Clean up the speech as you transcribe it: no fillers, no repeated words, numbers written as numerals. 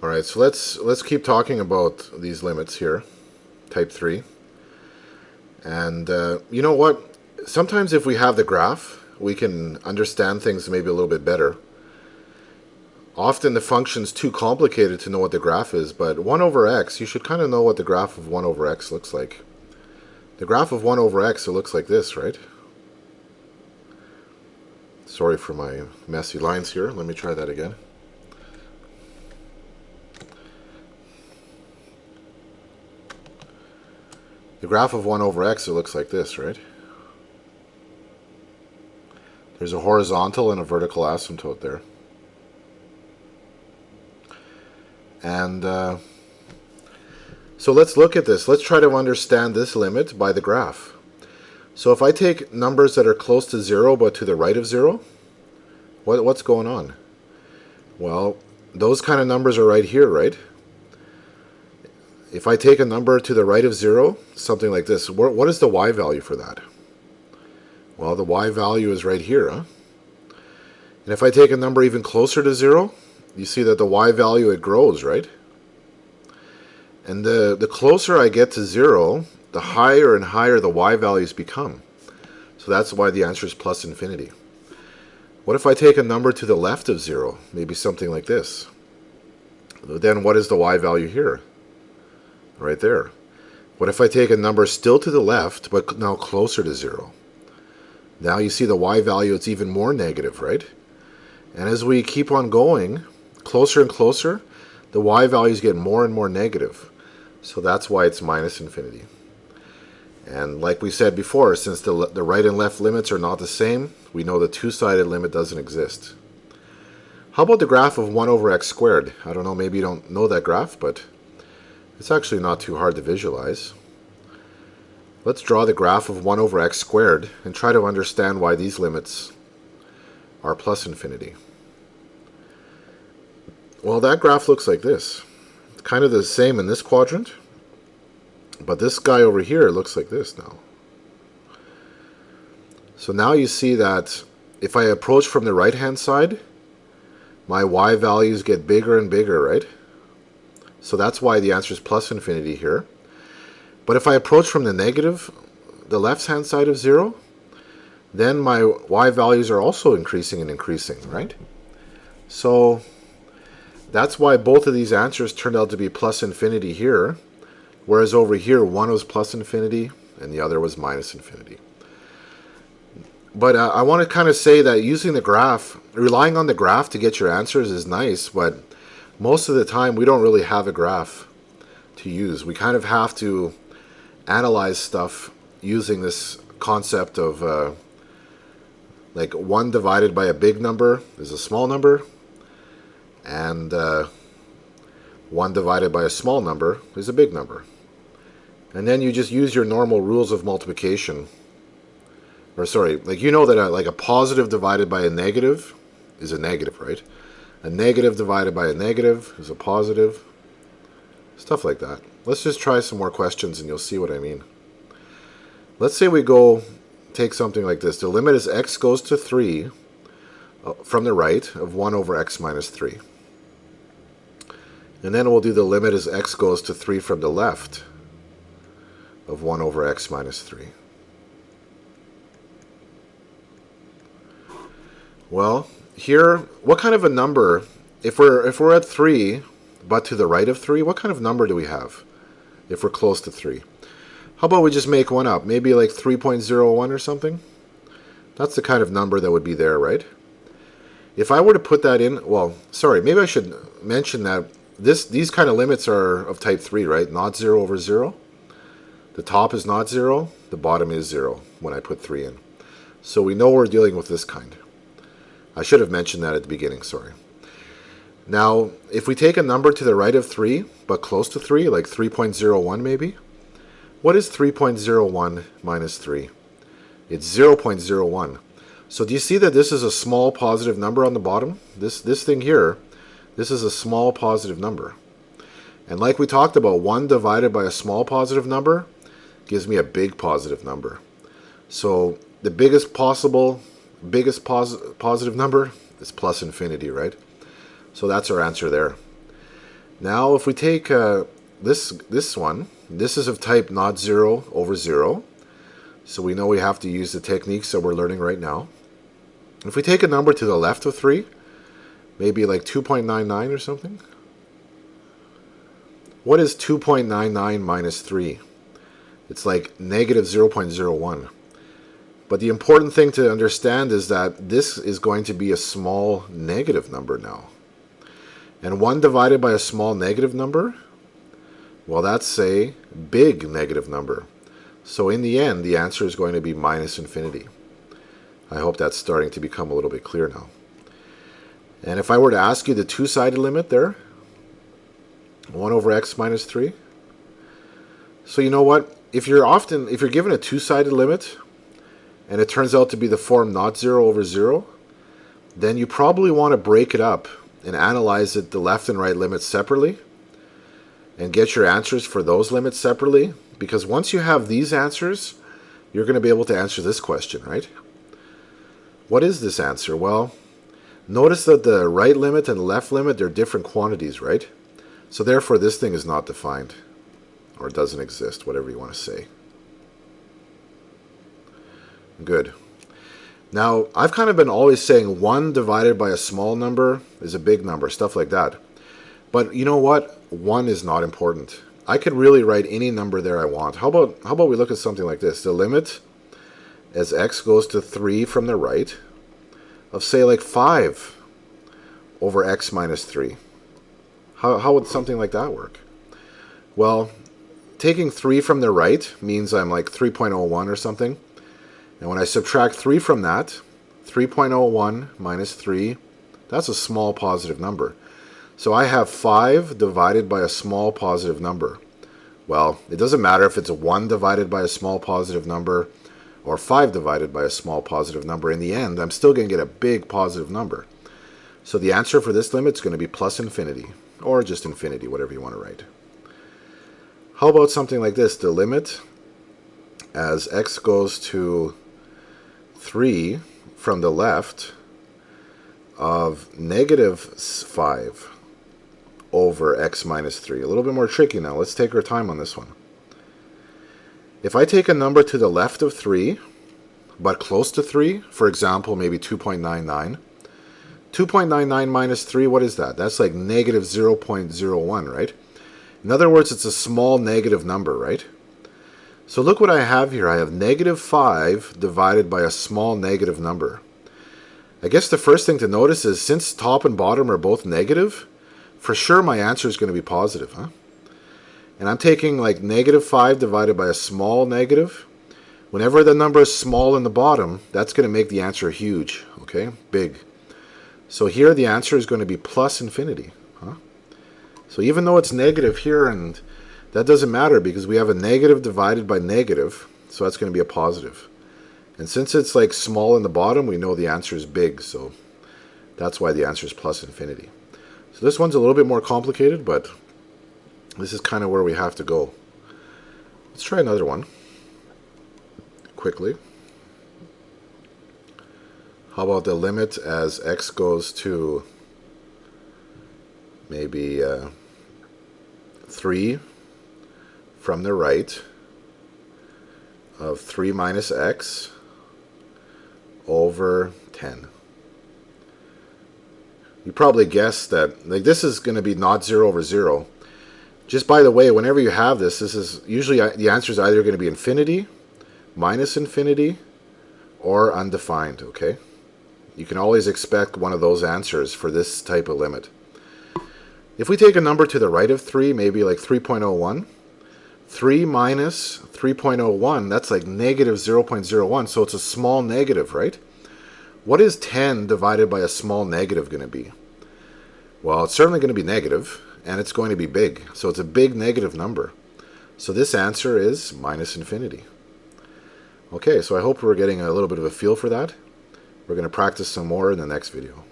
All right, so let's keep talking about these limits here, type 3. And you know what? Sometimes if we have the graph, we can understand things maybe a little bit better. Often the function's too complicated to know what the graph is, but 1 over x, you should kind of know what the graph of 1 over x looks like. The graph of 1 over x, it looks like this, right? Sorry for my messy lines here. Let me try that again. The graph of 1 over x, it looks like this, right? There's a horizontal and a vertical asymptote there. And so let's look at this. Let's try to understand this limit by the graph. So if I take numbers that are close to 0 but to the right of 0, what's going on? Well, those kind of numbers are right here, right? If I take a number to the right of 0, something like this, what is the y value for that? Well, the y value is right here, huh? And if I take a number even closer to 0, you see that the y value, it grows, right? And the closer I get to 0, the higher and higher the y values become. So that's why the answer is plus infinity. What if I take a number to the left of 0? Maybe something like this. Then what is the y value here? Right there. What if I take a number still to the left, but now closer to 0? Now you see the y value, it's even more negative, right? And as we keep on going, closer and closer, the y values get more and more negative. So that's why it's minus infinity. And like we said before, since the right and left limits are not the same, we know the two-sided limit doesn't exist. How about the graph of 1 over x squared? I don't know, maybe you don't know that graph, but it's actually not too hard to visualize. Let's draw the graph of 1 over x squared and try to understand why these limits are plus infinity. Well, that graph looks like this. It's kind of the same in this quadrant, but this guy over here looks like this now. So now you see that if I approach from the right-hand side, my y values get bigger and bigger, right? So that's why the answer is plus infinity here. But if I approach from the negative, the left-hand side of 0, then my y values are also increasing and increasing, right? So that's why both of these answers turned out to be plus infinity here, whereas over here one was plus infinity and the other was minus infinity. But I want to kind of say that using the graph, relying on the graph to get your answers is nice, but most of the time we don't really have a graph to use. We kind of have to analyze stuff using this concept of like 1 divided by a big number is a small number, and 1 divided by a small number is a big number. And then you just use your normal rules of multiplication. Or sorry, like you know that like a positive divided by a negative is a negative, right? A negative divided by a negative is a positive. Stuff like that. Let's just try some more questions and you'll see what I mean. Let's say we go take something like this. The limit is x goes to 3 from the right of 1 over x minus 3. And then we'll do the limit as x goes to 3 from the left of 1 over x minus 3. Well, here, what kind of a number, if we're at 3, but to the right of 3, what kind of number do we have if we're close to 3? How about we just make one up? Maybe like 3.01 or something? That's the kind of number that would be there, right? If I were to put that in, well, sorry, maybe I should mention that these kind of limits are of type 3, right? Not 0 over 0. The top is not 0, the bottom is 0 when I put 3 in. So we know we're dealing with this kind. I should have mentioned that at the beginning, sorry. Now, if we take a number to the right of 3, but close to 3, like 3.01 maybe, what is 3.01 minus 3? It's 0.01. So do you see that this is a small positive number on the bottom? This thing here, this is a small positive number. And like we talked about, 1 divided by a small positive number gives me a big positive number. So the biggest positive number is plus infinity, right? So that's our answer there. Now if we take this one, this is of type not 0 over 0. So we know we have to use the techniques that we're learning right now. If we take a number to the left of 3, maybe like 2.99 or something. What is 2.99 minus 3? It's like negative 0.01. But the important thing to understand is that this is going to be a small negative number now. And 1 divided by a small negative number, well, that's a big negative number. So in the end, the answer is going to be minus infinity. I hope that's starting to become a little bit clear now. And if I were to ask you the two-sided limit there, 1 over x minus 3. So you know what? If you're given a two-sided limit, and it turns out to be the form not 0 over 0, then you probably want to break it up and analyze it, the left and right limits separately, and get your answers for those limits separately, because once you have these answers, you're going to be able to answer this question, right? What is this answer? Well, notice that the right limit and the left limit, they're different quantities, right? So therefore this thing is not defined, or doesn't exist, whatever you want to say. Good. Now, I've kind of been always saying 1 divided by a small number is a big number, stuff like that. But you know what? 1 is not important. I could really write any number there I want. How about we look at something like this? The limit as x goes to 3 from the right of, say, like 5 over x minus 3. How would something like that work? Well, taking 3 from the right means I'm like 3.01 or something. And when I subtract 3 from that, 3.01 minus 3, that's a small positive number. So I have 5 divided by a small positive number. Well, it doesn't matter if it's 1 divided by a small positive number or 5 divided by a small positive number. In the end, I'm still going to get a big positive number. So the answer for this limit is going to be plus infinity, or just infinity, whatever you want to write. How about something like this? The limit as x goes to 3 from the left of negative 5 over x minus 3. A little bit more tricky now. Let's take our time on this one. If I take a number to the left of 3, but close to 3, for example, maybe 2.99, 2.99 minus 3, what is that? That's like negative 0.01, right? In other words, it's a small negative number, right? So look what I have here. I have negative 5 divided by a small negative number. I guess the first thing to notice is since top and bottom are both negative, for sure my answer is going to be positive, huh? And I'm taking like negative 5 divided by a small negative. Whenever the number is small in the bottom, that's going to make the answer huge, okay? Big. So here the answer is going to be plus infinity, huh? So even though it's negative here, and that doesn't matter because we have a negative divided by negative, so that's going to be a positive. And since it's like small in the bottom, we know the answer is big, so that's why the answer is plus infinity. So this one's a little bit more complicated, but this is kind of where we have to go. Let's try another one quickly. How about the limit as x goes to maybe 3 from the right of 3 minus x over 10. You probably guessed that like this is going to be not 0 over 0. Just by the way, whenever you have this is usually the answer is either going to be infinity, minus infinity, or undefined, okay? You can always expect one of those answers for this type of limit. If we take a number to the right of 3, maybe like 3.01, 3 minus 3.01, that's like negative 0.01, so it's a small negative, right? What is 10 divided by a small negative going to be? Well, it's certainly going to be negative, and it's going to be big, so it's a big negative number. So this answer is minus infinity. Okay, so I hope we're getting a little bit of a feel for that. We're going to practice some more in the next video.